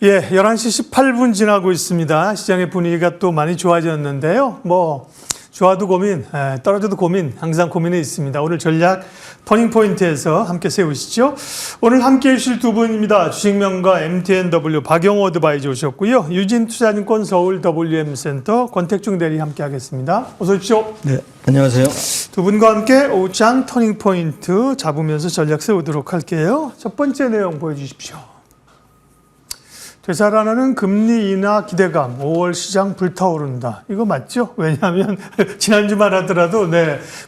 예, 11시 18분 지나고 있습니다. 시장의 분위기가 또 많이 좋아졌는데요. 좋아도 고민, 떨어져도 고민, 항상 고민이 있습니다. 오늘 전략 터닝포인트에서 함께 세우시죠. 오늘 함께 해주실 두 분입니다. 주식명가 MTNW 박영호 어드바이저 오셨고요. 유진투자증권 서울 WM센터 권택중 대리 함께 하겠습니다. 어서 오십시오. 네, 안녕하세요. 두 분과 함께 오장 터닝포인트 잡으면서 전략 세우도록 할게요. 첫 번째 내용 보여주십시오. 되살아나는 금리 인하 기대감, 5월 시장 불타오른다. 이거 맞죠? 왜냐하면 지난주만 하더라도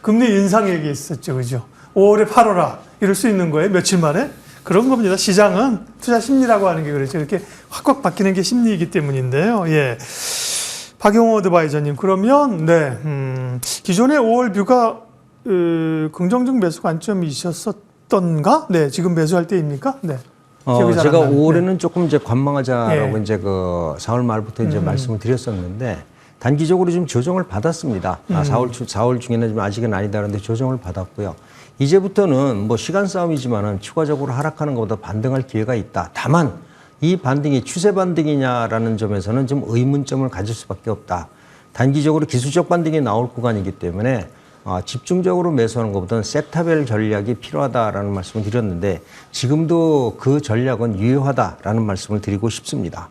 금리 인상 얘기 있었죠. 그죠? 5월에 8월아. 이럴 수 있는 거예요. 며칠 만에. 그런 겁니다. 시장은 투자 심리라고 하는 게 그렇죠. 이렇게 확확 바뀌는 게 심리이기 때문인데요. 예. 박영호 어드바이저님, 그러면, 기존의 5월 뷰가, 긍정적 매수 관점이셨었던가? 네, 지금 매수할 때입니까? 네. 제가 5월에는 조금 이제 관망하자라고 이제 4월 말부터 이제 말씀을 드렸었는데 단기적으로 좀 조정을 받았습니다. 4월 중에는 좀 아직은 아니다 그런데 조정을 받았고요. 이제부터는 뭐 시간 싸움이지만은 추가적으로 하락하는 것보다 반등할 기회가 있다. 다만 이 반등이 추세 반등이냐라는 점에서는 좀 의문점을 가질 수밖에 없다. 단기적으로 기술적 반등이 나올 구간이기 때문에 집중적으로 매수하는 것보다는 섹터별 전략이 필요하다라는 말씀을 드렸는데 지금도 그 전략은 유효하다라는 말씀을 드리고 싶습니다.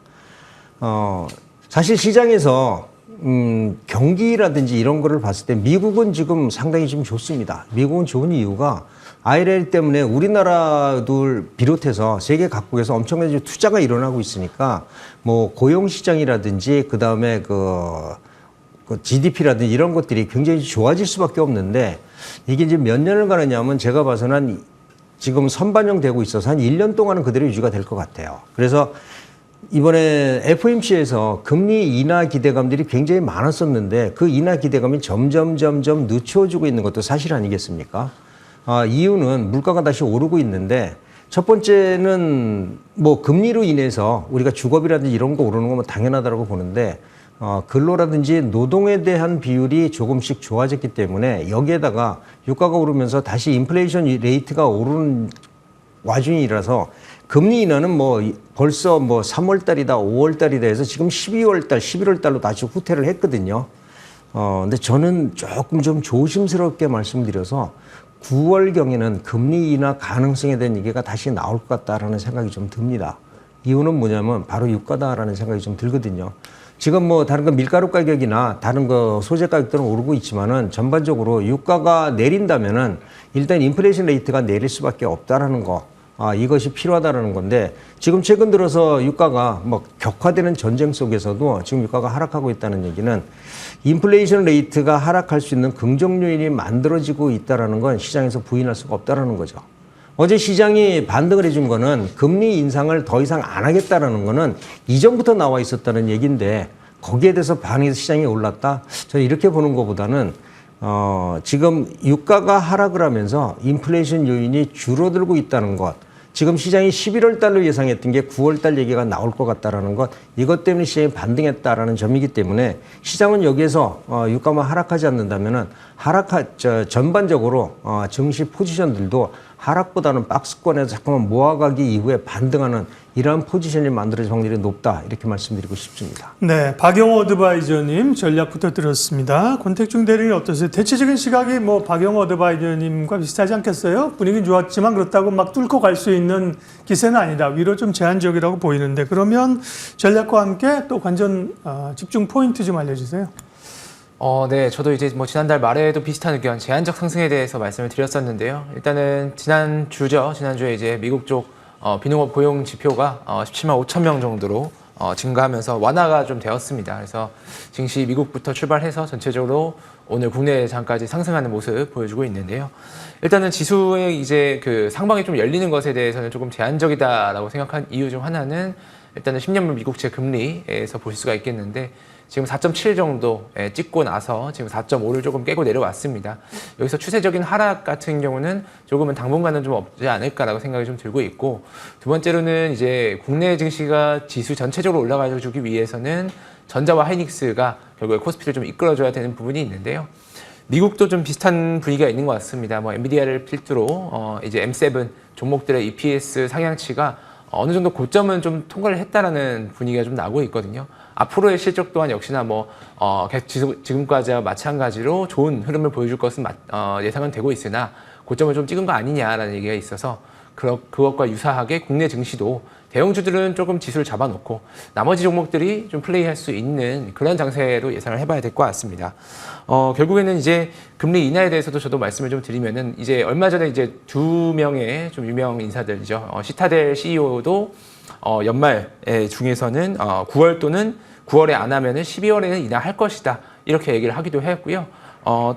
사실 시장에서 경기라든지 이런 거를 봤을 때 미국은 지금 상당히 좀 좋습니다. 미국은 좋은 이유가 IRA 때문에 우리나라를 비롯해서 세계 각국에서 엄청난 투자가 일어나고 있으니까 뭐 고용 시장이라든지 그다음에 GDP라든지 이런 것들이 굉장히 좋아질 수밖에 없는데 이게 이제 몇 년을 가느냐면 제가 봐서는 지금 선반영되고 있어서 한 1년 동안은 그대로 유지가 될 것 같아요. 그래서 이번에 FOMC에서 금리 인하 기대감들이 굉장히 많았었는데 그 인하 기대감이 점점 늦춰지고 있는 것도 사실 아니겠습니까? 이유는 물가가 다시 오르고 있는데 첫 번째는 뭐 금리로 인해서 우리가 주거비라든지 이런 거 오르는 건 당연하다고 보는데 근로라든지 노동에 대한 비율이 조금씩 좋아졌기 때문에 여기에다가 유가가 오르면서 다시 인플레이션 레이트가 오르는 와중이라서 금리 인하는 벌써 3월 달이다, 5월 달이다 해서 지금 12월 달, 11월 달로 다시 후퇴를 했거든요. 근데 저는 조금 좀 조심스럽게 말씀드려서 9월경에는 금리 인하 가능성에 대한 얘기가 다시 나올 것 같다라는 생각이 좀 듭니다. 이유는 뭐냐면 바로 유가다라는 생각이 좀 들거든요. 지금 다른 거 밀가루 가격이나 다른 거 소재 가격들은 오르고 있지만은 전반적으로 유가가 내린다면은 일단 인플레이션 레이트가 내릴 수밖에 없다라는 거. 이것이 필요하다라는 건데 지금 최근 들어서 유가가 격화되는 전쟁 속에서도 지금 유가가 하락하고 있다는 얘기는 인플레이션 레이트가 하락할 수 있는 긍정 요인이 만들어지고 있다라는 건 시장에서 부인할 수가 없다라는 거죠. 어제 시장이 반등을 해준 거는 금리 인상을 더 이상 안 하겠다라는 거는 이전부터 나와 있었다는 얘기인데 거기에 대해서 반응해서 시장이 올랐다? 저는 이렇게 보는 것보다는 지금 유가가 하락을 하면서 인플레이션 요인이 줄어들고 있다는 것. 지금 시장이 11월 달로 예상했던 게 9월 달 얘기가 나올 것 같다라는 것. 이것 때문에 시장이 반등했다라는 점이기 때문에 시장은 여기에서 유가만 하락하지 않는다면은 전반적으로 증시 포지션들도 하락보다는 박스권에서 잠깐만 모아가기 이후에 반등하는 이러한 포지션이 만들어질 확률이 높다 이렇게 말씀드리고 싶습니다. 네, 박영호 어드바이저님 전략부터 들었습니다. 권택중 대리는 어떠세요? 대체적인 시각이 박영호 어드바이저님과 비슷하지 않겠어요? 분위기는 좋았지만 그렇다고 막 뚫고 갈 수 있는 기세는 아니다. 위로 좀 제한적이라고 보이는데 그러면 전략과 함께 또 관전 집중 포인트 좀 알려주세요. 네, 저도 이제 지난달 말에도 비슷한 의견, 제한적 상승에 대해서 말씀을 드렸었는데요. 일단은 지난주에 이제 미국 쪽 비농업 고용 지표가 17만 5천 명 정도로 증가하면서 완화가 좀 되었습니다. 그래서 증시 미국부터 출발해서 전체적으로 오늘 국내 장까지 상승하는 모습 보여주고 있는데요. 일단은 지수의 이제 상방이 좀 열리는 것에 대해서는 조금 제한적이다라고 생각한 이유 중 하나는 일단은 10년물 미국채 금리에서 볼 수가 있겠는데 지금 4.7 정도 찍고 나서 지금 4.5를 조금 깨고 내려왔습니다. 여기서 추세적인 하락 같은 경우는 조금은 당분간은 좀 없지 않을까라고 생각이 좀 들고 있고 두 번째로는 이제 국내 증시가 지수 전체적으로 올라가주기 위해서는 전자와 하이닉스가 결국에 코스피를 좀 이끌어줘야 되는 부분이 있는데요. 미국도 좀 비슷한 분위기가 있는 것 같습니다. 엔비디아를 필두로 이제 M7 종목들의 EPS 상향치가 어느 정도 고점은 좀 통과를 했다라는 분위기가 좀 나고 있거든요. 앞으로의 실적 또한 역시나 지금까지와 마찬가지로 좋은 흐름을 보여줄 것은 예상은 되고 있으나 고점을 좀 찍은 거 아니냐라는 얘기가 있어서 그것과 유사하게 국내 증시도 대형주들은 조금 지수를 잡아놓고 나머지 종목들이 좀 플레이할 수 있는 그런 장세로 예상을 해봐야 될 것 같습니다. 결국에는 이제 금리 인하에 대해서도 저도 말씀을 좀 드리면은 이제 얼마 전에 이제 두 명의 좀 유명 인사들이죠. 시타델 CEO도 연말 중에서는 9월 또는 9월에 안 하면은 12월에는 인하할 것이다 이렇게 얘기를 하기도 했고요.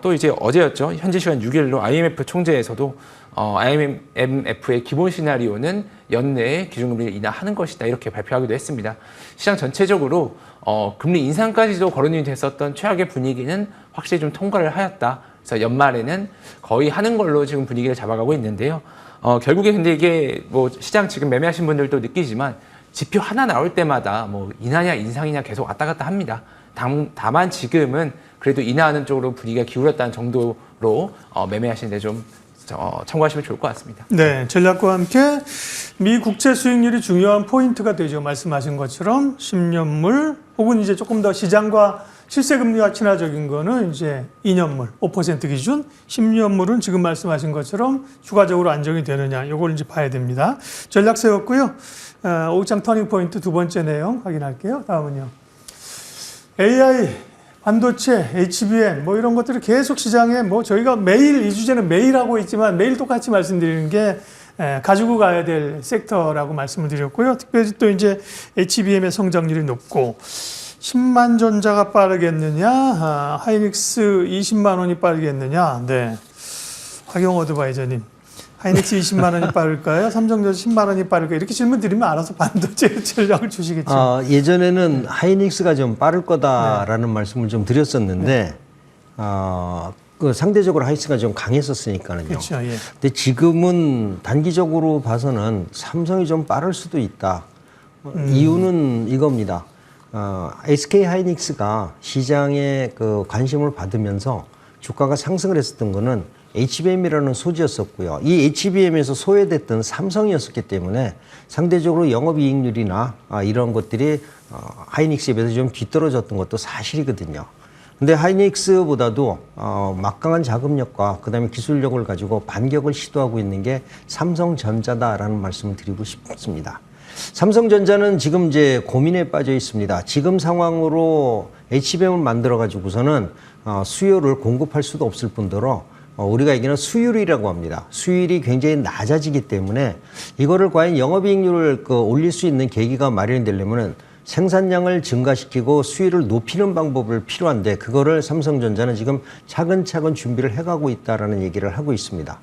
또 이제 어제였죠. 현지 시간 6일로 IMF 총재에서도 IMF의 기본 시나리오는 연내에 기준금리를 인하하는 것이다 이렇게 발표하기도 했습니다. 시장 전체적으로 금리 인상까지도 거론이 됐었던 최악의 분위기는 확실히 좀 통과를 하였다. 그래서 연말에는 거의 하는 걸로 지금 분위기를 잡아가고 있는데요. 결국에 근데 이게 뭐 시장 지금 매매하신 분들도 느끼지만 지표 하나 나올 때마다 뭐 인하냐 인상이냐 계속 왔다 갔다 합니다. 다만 지금은 그래도 인하하는 쪽으로 분위기가 기울었다는 정도로 매매하시는데 좀 참고하시면 좋을 것 같습니다. 네, 전략과 함께 미 국채 수익률이 중요한 포인트가 되죠. 말씀하신 것처럼 10년물 혹은 이제 조금 더 시장과 실세 금리와 친화적인 거는 이제 2년물 5% 기준, 10년물은 지금 말씀하신 것처럼 추가적으로 안정이 되느냐, 요걸 이제 봐야 됩니다. 전략 세웠고요. 오후장 터닝 포인트 두 번째 내용 확인할게요. 다음은요. AI, 반도체, HBM 뭐 이런 것들이 계속 시장에 뭐 저희가 매일 이 주제는 매일 하고 있지만 매일 똑같이 말씀드리는 게 가지고 가야 될 섹터라고 말씀을 드렸고요. 특별히 또 이제 HBM의 성장률이 높고 10만 전자가 빠르겠느냐, 하이닉스 20만 원이 빠르겠느냐. 네, 박영 어드바이저님. 하이닉스 20만 원이 빠를까요? 삼성전자 10만 원이 빠를까요? 이렇게 질문 드리면 알아서 반도체 전략을 주시겠죠. 예전에는 하이닉스가 좀 빠를 거다라는 말씀을 좀 드렸었는데, 그 상대적으로 하이닉스가 좀 강했었으니까는요. 그렇죠. 예. 근데 지금은 단기적으로 봐서는 삼성이 좀 빠를 수도 있다. 이유는 이겁니다. SK 하이닉스가 시장에 그 관심을 받으면서 주가가 상승을 했었던 거는 HBM이라는 소지였었고요. 이 HBM에서 소외됐던 삼성이었었기 때문에 상대적으로 영업이익률이나 이런 것들이 하이닉스에 비해서 좀 뒤떨어졌던 것도 사실이거든요. 근데 하이닉스보다도 막강한 자금력과 그다음에 기술력을 가지고 반격을 시도하고 있는 게 삼성전자다라는 말씀을 드리고 싶습니다. 삼성전자는 지금 이제 고민에 빠져 있습니다. 지금 상황으로 HBM을 만들어 가지고서는 수요를 공급할 수도 없을 뿐더러 우리가 얘기하는 수율이라고 합니다. 수율이 굉장히 낮아지기 때문에 이거를 과연 영업이익률을 올릴 수 있는 계기가 마련이 되려면은 생산량을 증가시키고 수율을 높이는 방법을 필요한데 그거를 삼성전자는 지금 차근차근 준비를 해가고 있다라는 얘기를 하고 있습니다.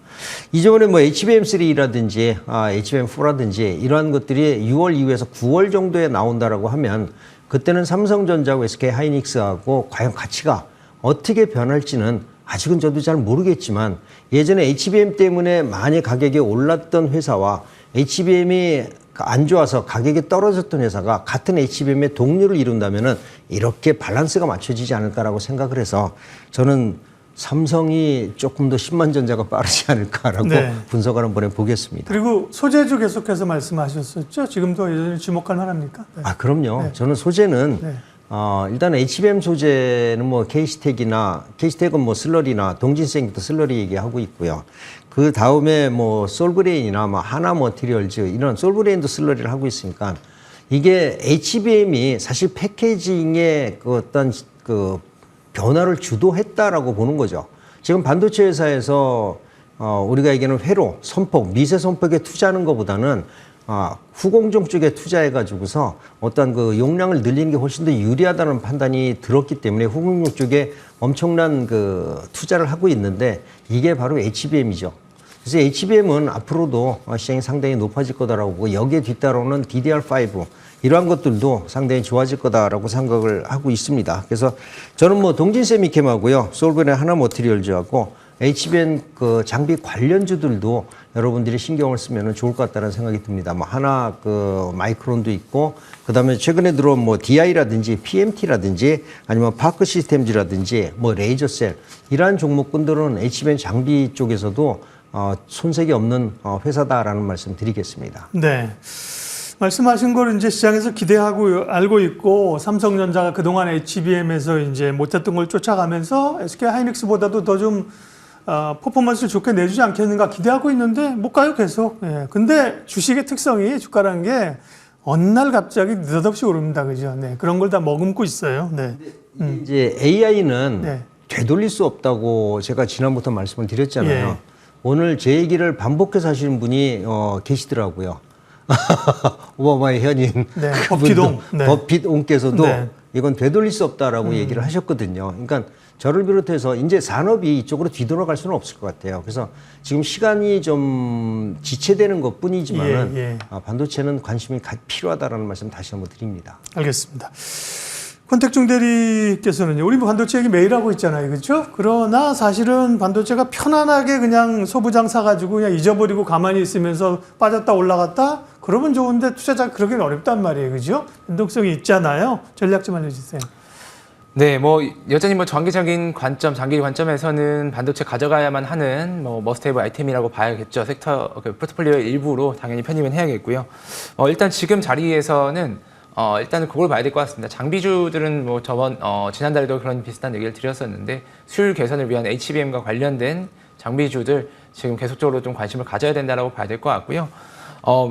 이전에 뭐 HBM3라든지 HBM4라든지 이러한 것들이 6월 이후에서 9월 정도에 나온다라고 하면 그때는 삼성전자하고 SK 하이닉스하고 과연 가치가 어떻게 변할지는 아직은 저도 잘 모르겠지만 예전에 HBM 때문에 많이 가격이 올랐던 회사와 HBM이 안 좋아서 가격이 떨어졌던 회사가 같은 HBM의 동률을 이룬다면은 이렇게 밸런스가 맞춰지지 않을까라고 생각을 해서 저는 삼성이 조금 더 10만 전자가 빠르지 않을까라고 네. 분석을 한번 해보겠습니다. 그리고 소재주 계속해서 말씀하셨었죠. 지금도 여전히 주목할 만합니까? 네. 그럼요. 네. 저는 소재는 네. 일단 HBM 소재는 뭐 케이스텍은 뭐 슬러리나 동진생도 슬러리 얘기하고 있고요. 그 다음에 뭐 솔브레인이나 뭐 하나 머티리얼즈 이런 솔브레인도 슬러리를 하고 있으니까 이게 HBM이 사실 패키징의 그 어떤 그 변화를 주도했다라고 보는 거죠. 지금 반도체 회사에서 우리가 얘기하는 회로, 선폭, 미세 선폭에 투자하는 것보다는 후공정 쪽에 투자해가지고서 어떤 그 용량을 늘리는 게 훨씬 더 유리하다는 판단이 들었기 때문에 후공정 쪽에 엄청난 그 투자를 하고 있는데 이게 바로 HBM이죠. 그래서 HBM은 앞으로도 시장이 상당히 높아질 거다라고 보고 여기에 뒤따르는 DDR5 이러한 것들도 상당히 좋아질 거다라고 생각을 하고 있습니다. 그래서 저는 뭐 동진세미캠하고요, 솔브레인 하나머티리얼즈하고 HBM 그 장비 관련주들도 여러분들이 신경을 쓰면 좋을 것 같다는 생각이 듭니다. 뭐 하나 그 마이크론도 있고 그다음에 최근에 들어온 뭐 DI라든지 PMT라든지 아니면 파크 시스템즈라든지 뭐 레이저셀 이러한 종목군들은 HBM 장비 쪽에서도 손색이 없는 회사다라는 말씀 드리겠습니다. 네. 말씀하신 걸 이제 시장에서 기대하고 알고 있고 삼성전자가 그동안 HBM에서 이제 못했던 걸 쫓아가면서 SK 하이닉스보다도 더 좀 퍼포먼스를 좋게 내주지 않겠는가 기대하고 있는데 못 가요 계속. 예. 근데 주식의 특성이 주가라는 게 어느 날 갑자기 느닷없이 오릅니다, 그죠? 네, 그런 걸 다 머금고 있어요. 네. 이제 AI는 네. 되돌릴 수 없다고 제가 지난부터 말씀을 드렸잖아요. 예. 오늘 제 얘기를 반복해서 하시는 분이 계시더라고요. 오바마의 현인 네, 그분도, 버핏옹. 네. 버핏옹께서도 네. 이건 되돌릴 수 없다라고 얘기를 하셨거든요. 그러니까 저를 비롯해서 이제 산업이 이쪽으로 뒤돌아갈 수는 없을 것 같아요. 그래서 지금 시간이 좀 지체되는 것 뿐이지만은 예, 예. 반도체는 관심이 필요하다라는 말씀 다시 한번 드립니다. 알겠습니다. 권택중 대리께서는요, 우리 반도체 얘기 매일 하고 있잖아요. 그렇죠? 그러나 사실은 반도체가 편안하게 그냥 소부장 사가지고 그냥 잊어버리고 가만히 있으면서 빠졌다 올라갔다? 그러면 좋은데 투자자 그러기는 어렵단 말이에요. 그죠? 변동성이 있잖아요. 전략 좀 알려주세요. 네, 뭐 여전히 뭐 장기적인 관점, 장기 관점에서는 반도체 가져가야만 하는 뭐 머스트헤브 아이템이라고 봐야겠죠. 섹터 포트폴리오의 일부로 당연히 편입은 해야겠고요. 일단 지금 자리에서는 일단은 그걸 봐야 될 것 같습니다. 장비주들은 뭐 지난달에도 그런 비슷한 얘기를 드렸었는데 수율 개선을 위한 HBM과 관련된 장비주들 지금 계속적으로 좀 관심을 가져야 된다라고 봐야 될 것 같고요.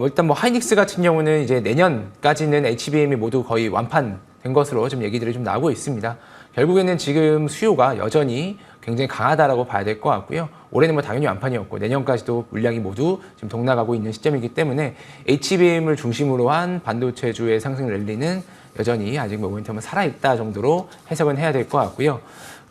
일단 뭐 하이닉스 같은 경우는 이제 내년까지는 HBM이 모두 거의 완판된 것으로 좀 얘기들이 좀 나오고 있습니다. 결국에는 지금 수요가 여전히 굉장히 강하다라고 봐야 될 것 같고요. 올해는 뭐 당연히 완판이었고 내년까지도 물량이 모두 지금 동나가고 있는 시점이기 때문에 HBM을 중심으로 한 반도체주의 상승 랠리는 여전히 아직 모멘텀은 살아있다 정도로 해석은 해야 될 것 같고요.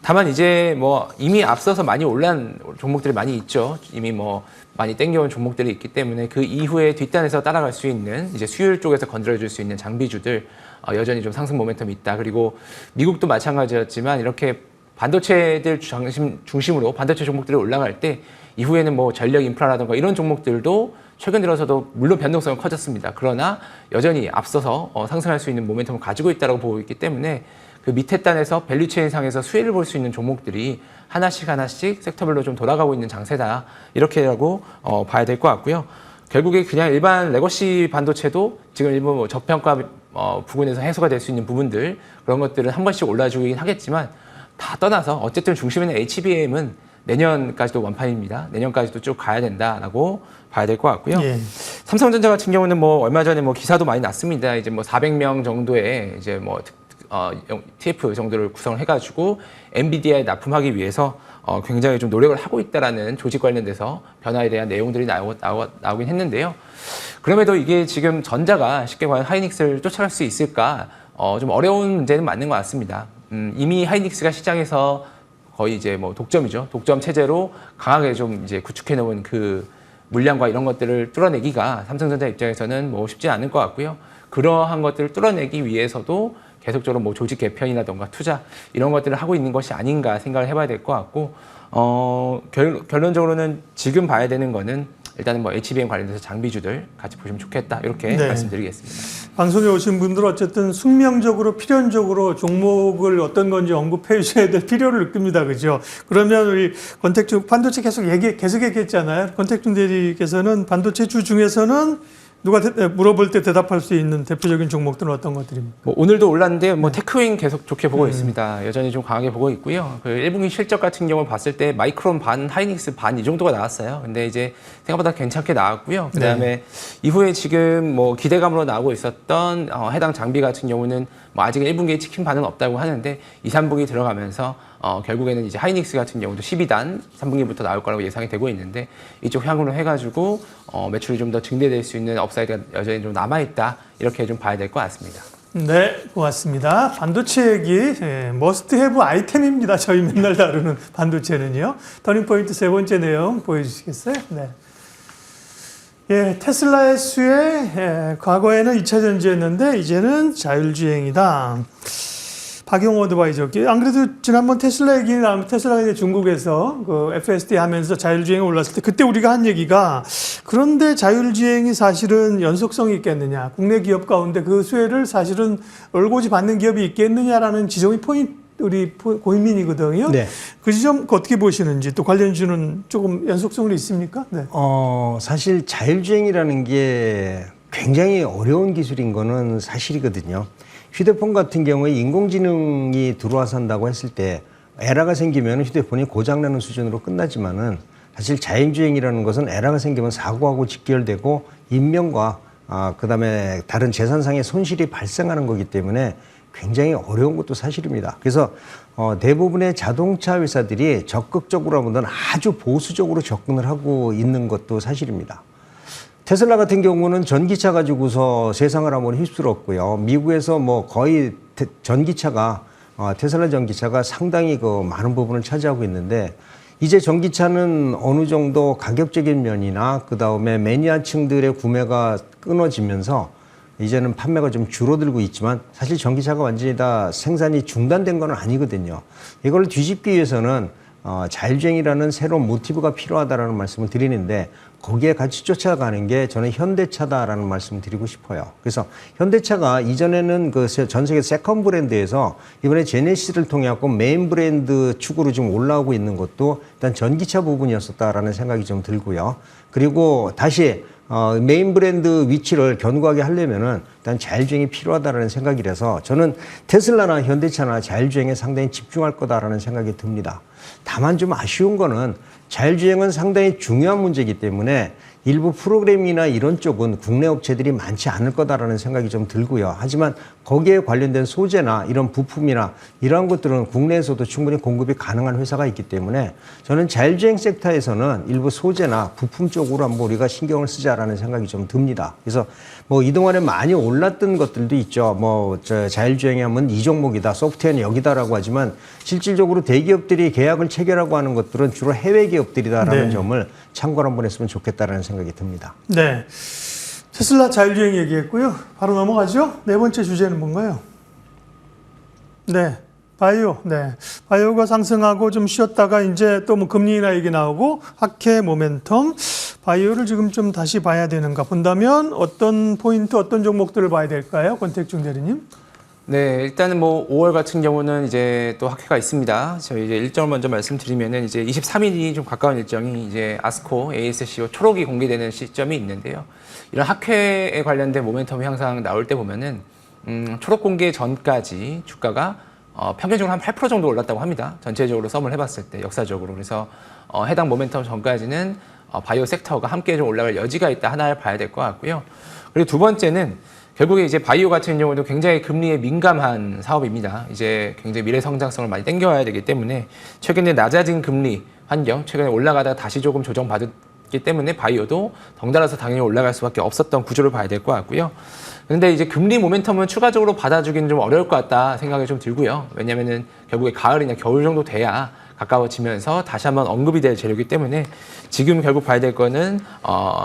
다만 이제 뭐 이미 앞서서 많이 올란 종목들이 많이 있죠. 이미 뭐 많이 땡겨온 종목들이 있기 때문에 그 이후에 뒷단에서 따라갈 수 있는 이제 수율 쪽에서 건드려줄 수 있는 장비주들 여전히 좀 상승 모멘텀이 있다. 그리고 미국도 마찬가지였지만 이렇게 반도체들 중심으로 반도체 종목들이 올라갈 때 이후에는 뭐 전력 인프라라든가 이런 종목들도 최근 들어서도 물론 변동성은 커졌습니다. 그러나 여전히 앞서서 상승할 수 있는 모멘텀을 가지고 있다고 보고 있기 때문에 그 밑에 단에서 밸류체인 상에서 수혜를 볼 수 있는 종목들이 하나씩 섹터별로 좀 돌아가고 있는 장세다. 이렇게라고 봐야 될 것 같고요. 결국에 그냥 일반 레거시 반도체도 지금 일부 뭐 저평가 부분에서 해소가 될 수 있는 부분들 그런 것들은 한 번씩 올라주긴 하겠지만 다 떠나서 어쨌든 중심에는 HBM은 내년까지도 완판입니다. 내년까지도 쭉 가야 된다라고 봐야 될 것 같고요. 예. 삼성전자 같은 경우는 뭐 얼마 전에 뭐 기사도 많이 났습니다. 이제 뭐 400명 정도의 이제 뭐 TF 정도를 구성을 해가지고 엔비디아에 납품하기 위해서 굉장히 좀 노력을 하고 있다라는 조직 관련돼서 변화에 대한 내용들이 나오긴 했는데요. 그럼에도 이게 지금 전자가 쉽게 과연 하이닉스를 쫓아갈 수 있을까? 좀 어려운 문제는 맞는 것 같습니다. 이미 하이닉스가 시장에서 거의 이제 뭐 독점이죠. 독점 체제로 강하게 좀 이제 구축해 놓은 그 물량과 이런 것들을 뚫어내기가 삼성전자 입장에서는 뭐 쉽지 않을 것 같고요. 그러한 것들을 뚫어내기 위해서도 계속적으로 뭐 조직 개편이라던가 투자 이런 것들을 하고 있는 것이 아닌가 생각을 해봐야 될 것 같고 결론적으로는 지금 봐야 되는 거는 일단은 뭐 HBM 관련돼서 장비주들 같이 보시면 좋겠다 이렇게 네. 말씀드리겠습니다. 방송에 오신 분들은 어쨌든 숙명적으로 필연적으로 종목을 어떤 건지 언급해 주셔야 될 필요를 느낍니다. 그죠? 그러면 우리 권택중 반도체 계속 얘기했잖아요. 권택중 대리께서는 반도체 주 중에서는 누가 물어볼 때 대답할 수 있는 대표적인 종목들은 어떤 것들입니까? 뭐 오늘도 올랐는데 뭐 테크윈 계속 좋게 보고 있습니다. 여전히 좀 강하게 보고 있고요. 그 1분기 실적 같은 경우 봤을 때 마이크론 반, 하이닉스 반 이 정도가 나왔어요. 근데 이제 생각보다 괜찮게 나왔고요. 그다음에 이후에 지금 뭐 기대감으로 나오고 있었던 해당 장비 같은 경우는 뭐 아직 1분기에 찍힌 바는 없다고 하는데 2, 3분기 들어가면서 결국에는 이제 하이닉스 같은 경우도 12단 3분기부터 나올 거라고 예상이 되고 있는데 이쪽 향으로 해가지고 매출이 좀 더 증대될 수 있는 업사이드가 여전히 좀 남아있다 이렇게 좀 봐야 될 것 같습니다. 네, 고맙습니다. 반도체 얘기 머스트 헤브 아이템입니다. 저희 맨날 다루는 반도체는요. 터닝포인트 세 번째 내용 보여주시겠어요? 네. 예, 테슬라의 수혜 과거에는 2차 전지였는데 이제는 자율주행이다. 박용호 어드바이저. 안 그래도 지난번 테슬라 얘기 나오면 테슬라가 이제 중국에서 그 FSD 하면서 자율주행에 올랐을 때 그때 우리가 한 얘기가 그런데 자율주행이 사실은 연속성이 있겠느냐. 국내 기업 가운데 그 수혜를 사실은 얼고지 받는 기업이 있겠느냐라는 지점이 우리 고민이거든요. 네. 그 지점 어떻게 보시는지 또 관련주는 조금 연속성이 있습니까? 네. 사실 자율주행이라는 게 굉장히 어려운 기술인 거는 사실이거든요. 휴대폰 같은 경우에 인공지능이 들어와서 한다고 했을 때 에러가 생기면 휴대폰이 고장나는 수준으로 끝나지만은 사실 자율주행이라는 것은 에러가 생기면 사고하고 직결되고 인명과 그다음에 다른 재산상의 손실이 발생하는 거기 때문에 굉장히 어려운 것도 사실입니다. 그래서 대부분의 자동차 회사들이 적극적으로 하면 아주 보수적으로 접근을 하고 있는 것도 사실입니다. 테슬라 같은 경우는 전기차 가지고서 세상을 한번 휩쓸었고요. 미국에서 뭐 거의 전기차가 테슬라 전기차가 상당히 그 많은 부분을 차지하고 있는데 이제 전기차는 어느 정도 가격적인 면이나 그 다음에 매니아층들의 구매가 끊어지면서 이제는 판매가 좀 줄어들고 있지만 사실 전기차가 완전히 다 생산이 중단된 건 아니거든요. 이걸 뒤집기 위해서는 자율주행이라는 새로운 모티브가 필요하다라는 말씀을 드리는데 거기에 같이 쫓아가는 게 저는 현대차다라는 말씀을 드리고 싶어요. 그래서 현대차가 이전에는 그 전 세계 세컨 브랜드에서 이번에 제네시스를 통해 갖고 메인 브랜드 축으로 좀 올라오고 있는 것도 일단 전기차 부분이었었다라는 생각이 좀 들고요. 그리고 다시 메인 브랜드 위치를 견고하게 하려면은 일단 자율주행이 필요하다라는 생각이라서 저는 테슬라나 현대차나 자율주행에 상당히 집중할 거다라는 생각이 듭니다. 다만 좀 아쉬운 거는 자율주행은 상당히 중요한 문제이기 때문에 일부 프로그램이나 이런 쪽은 국내 업체들이 많지 않을 거다라는 생각이 좀 들고요. 하지만 거기에 관련된 소재나 이런 부품이나 이러한 것들은 국내에서도 충분히 공급이 가능한 회사가 있기 때문에 저는 자율주행 섹터에서는 일부 소재나 부품 쪽으로 한번 우리가 신경을 쓰자라는 생각이 좀 듭니다. 그래서 뭐 이동안에 많이 올랐던 것들도 있죠. 뭐 자율주행에 하면 이 종목이다, 소프트웨어는 여기다라고 하지만 실질적으로 대기업들이 계약을 체결하고 하는 것들은 주로 해외 기업들이다라는 점을 참고를 한번 했으면 좋겠다라는 생각이 듭니다. 네. 테슬라 자율주행 얘기했고요. 바로 넘어가죠. 네 번째 주제는 뭔가요? 네. 바이오. 네. 바이오가 상승하고 좀 쉬었다가 이제 또 뭐 금리 인하 얘기 나오고 학회 모멘텀. 바이오를 지금 좀 다시 봐야 되는가 본다면 어떤 포인트, 어떤 종목들을 봐야 될까요? 권택중 대리님. 네, 일단은 뭐 5월 같은 경우는 이제 또 학회가 있습니다. 저희 이제 일정을 먼저 말씀드리면은 이제 23일이 좀 가까운 일정이 이제 아스코, ASCO 초록이 공개되는 시점이 있는데요. 이런 학회에 관련된 모멘텀이 항상 나올 때 보면은 초록 공개 전까지 주가가 평균적으로 한 8% 정도 올랐다고 합니다. 전체적으로 썸을 해봤을 때 역사적으로. 그래서 해당 모멘텀 전까지는 바이오 섹터가 함께 좀 올라갈 여지가 있다 하나를 봐야 될 것 같고요. 그리고 두 번째는 결국에 이제 바이오 같은 경우도 굉장히 금리에 민감한 사업입니다. 이제 굉장히 미래 성장성을 많이 땡겨와야 되기 때문에 최근에 낮아진 금리 환경, 최근에 올라가다가 다시 조금 조정받았기 때문에 바이오도 덩달아서 당연히 올라갈 수밖에 없었던 구조를 봐야 될 것 같고요. 그런데 이제 금리 모멘텀은 추가적으로 받아주기는 좀 어려울 것 같다 생각이 좀 들고요. 왜냐면은 결국에 가을이나 겨울 정도 돼야 가까워지면서 다시 한번 언급이 될 재료이기 때문에 지금 결국 봐야 될 거는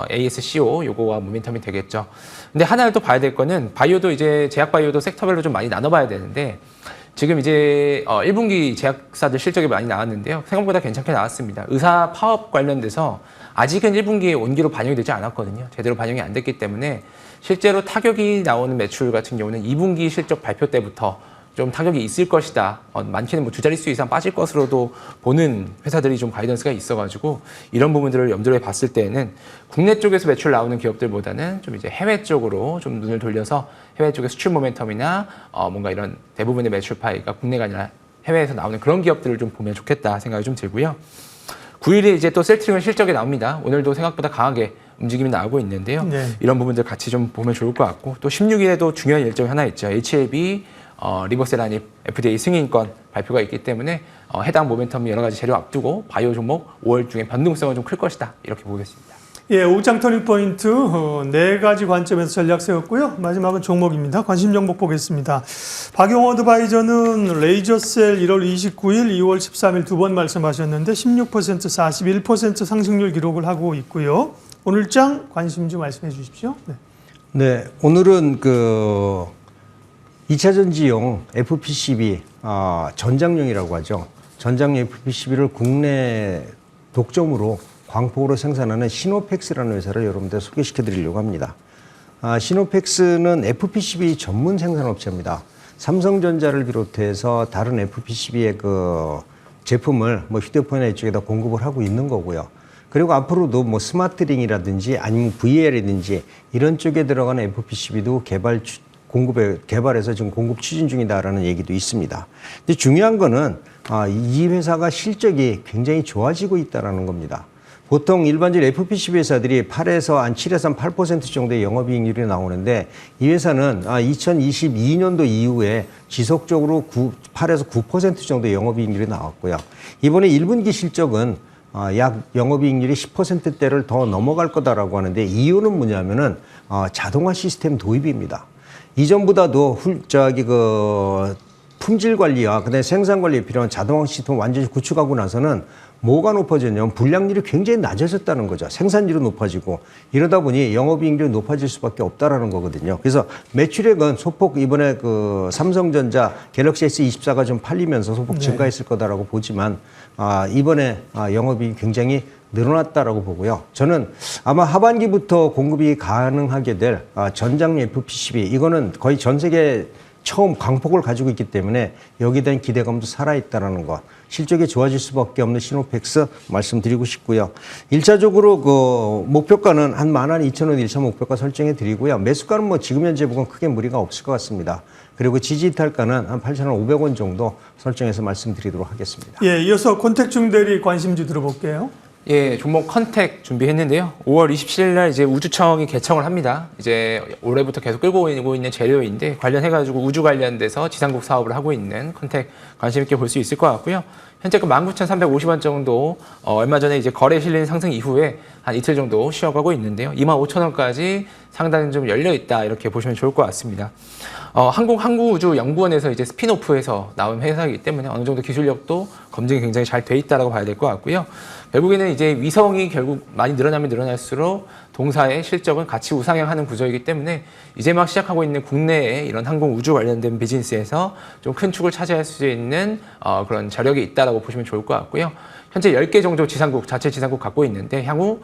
ASCO 요거와 모멘텀이 되겠죠. 근데 하나를 또 봐야 될 거는 바이오도 이제 제약 바이오도 섹터별로 좀 많이 나눠봐야 되는데 지금 이제 1분기 제약사들 실적이 많이 나왔는데요. 생각보다 괜찮게 나왔습니다. 의사 파업 관련돼서 아직은 1분기에 온기로 반영이 되지 않았거든요. 제대로 반영이 안 됐기 때문에 실제로 타격이 나오는 매출 같은 경우는 2분기 실적 발표 때부터 좀 타격이 있을 것이다. 많게는 뭐 두 자릿수 이상 빠질 것으로도 보는 회사들이 좀 가이던스가 있어가지고 이런 부분들을 염두에 봤을 때에는 국내 쪽에서 매출 나오는 기업들보다는 좀 이제 해외 쪽으로 좀 눈을 돌려서 해외 쪽의 수출 모멘텀이나 뭔가 이런 대부분의 매출 파이가 국내가 아니라 해외에서 나오는 그런 기업들을 좀 보면 좋겠다 생각이 좀 들고요. 9일에 이제 또 셀트리온 실적이 나옵니다. 오늘도 생각보다 강하게 움직임이 나오고 있는데요. 네. 이런 부분들 같이 좀 보면 좋을 것 같고 또 16일에도 중요한 일정이 하나 있죠. HLB 리버세라닙 FDA 승인권 발표가 있기 때문에 해당 모멘텀 여러 가지 재료 앞두고 바이오 종목 5월 중에 변동성은 좀 클 것이다 이렇게 보겠습니다. 예, 오장 터닝 포인트 네 가지 관점에서 전략 세웠고요. 마지막은 종목입니다. 관심 종목 보겠습니다. 박용 어드바이저는 레이저셀 1월 29일, 2월 13일 두 번 말씀하셨는데 16%, 41% 상승률 기록을 하고 있고요. 오늘장 관심 좀 말씀해 주십시오. 네, 네 오늘은 2차 전지용 FPCB 전장용이라고 하죠. 전장용 FPCB를 국내 독점으로 광폭으로 생산하는 시노펙스라는 회사를 여러분들 소개시켜 드리려고 합니다. 시노펙스는 FPCB 전문 생산업체입니다. 삼성전자를 비롯해서 다른 FPCB의 그 제품을 뭐 휴대폰이나 이쪽에다 공급을 하고 있는 거고요. 그리고 앞으로도 뭐 스마트링이라든지 아니면 VR이든지 이런 쪽에 들어가는 FPCB도 개발해서 지금 공급 추진 중이다라는 얘기도 있습니다. 근데 중요한 거는 이 회사가 실적이 굉장히 좋아지고 있다라는 겁니다. 보통 일반적인 FPCB 회사들이 8에서 한 7에서 한 8% 정도의 영업이익률이 나오는데 이 회사는 2022년도 이후에 지속적으로 8에서 9% 정도의 영업이익률이 나왔고요. 이번에 1분기 실적은 약 영업이익률이 10%대를 더 넘어갈 거다라고 하는데 이유는 뭐냐면은 자동화 시스템 도입입니다. 이전보다도 품질 관리와 그다음에 생산 관리에 필요한 자동화 시스템을 완전히 구축하고 나서는 뭐가 높아졌냐면 불량률이 굉장히 낮아졌다는 거죠. 생산율이 높아지고 이러다 보니 영업이익률이 높아질 수밖에 없다라는 거거든요. 그래서 매출액은 소폭 이번에 삼성전자 갤럭시 S24가 좀 팔리면서 소폭 증가했을 거다라고 보지만 이번에 영업이익이 굉장히 늘어났다라고 보고요. 저는 아마 하반기부터 공급이 가능하게 될 전장용 FPCB 이거는 거의 전 세계 처음 강폭을 가지고 있기 때문에 여기에 대한 기대감도 살아있다는 것. 실적이 좋아질 수밖에 없는 시노펙스 말씀드리고 싶고요. 1차적으로 목표가는 한 12,000원 1차 목표가 설정해 드리고요. 매수가는 뭐 지금 현재 보면 크게 무리가 없을 것 같습니다. 그리고 지지이탈가는 한 8,500원 정도 설정해서 말씀드리도록 하겠습니다. 예, 이어서 권택중 대리 관심주 들어볼게요. 예, 종목 컨택 준비했는데요. 5월 27일 날 이제 우주청이 개청을 합니다. 이제 올해부터 계속 끌고 오고 있는 재료인데 관련해가지고 우주 관련돼서 지상국 사업을 하고 있는 컨택 관심 있게 볼 수 있을 것 같고요. 현재 19,350원 정도 얼마 전에 이제 거래 실린 상승 이후에 한 이틀 정도 쉬어가고 있는데요. 25,000원까지 상단은 좀 열려 있다 이렇게 보시면 좋을 것 같습니다. 한국우주연구원에서 이제 스피노프해서 나온 회사이기 때문에 어느 정도 기술력도 검증이 굉장히 잘 돼 있다라고 봐야 될 것 같고요. 결국에는 이제 위성이 결국 많이 늘어나면 늘어날수록 동사의 실적은 같이 우상향하는 구조이기 때문에 이제 막 시작하고 있는 국내의 이런 항공 우주 관련된 비즈니스에서 좀 큰 축을 차지할 수 있는 그런 저력이 있다라고 보시면 좋을 것 같고요. 현재 10개 정도 자체 지상국 갖고 있는데 향후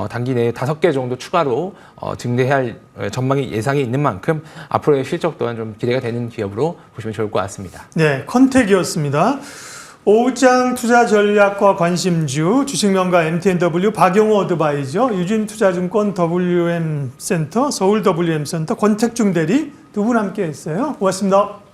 단기 내에 5개 정도 추가로 증대할 전망이 예상이 있는 만큼 앞으로의 실적 또한 좀 기대가 되는 기업으로 보시면 좋을 것 같습니다. 네, 컨택이었습니다. 오후장 투자전략과 관심주 주식명가 MTNW 박용호 어드바이저 유진투자증권 WM센터 서울 WM센터 권택중 대리 두 분 함께했어요. 고맙습니다.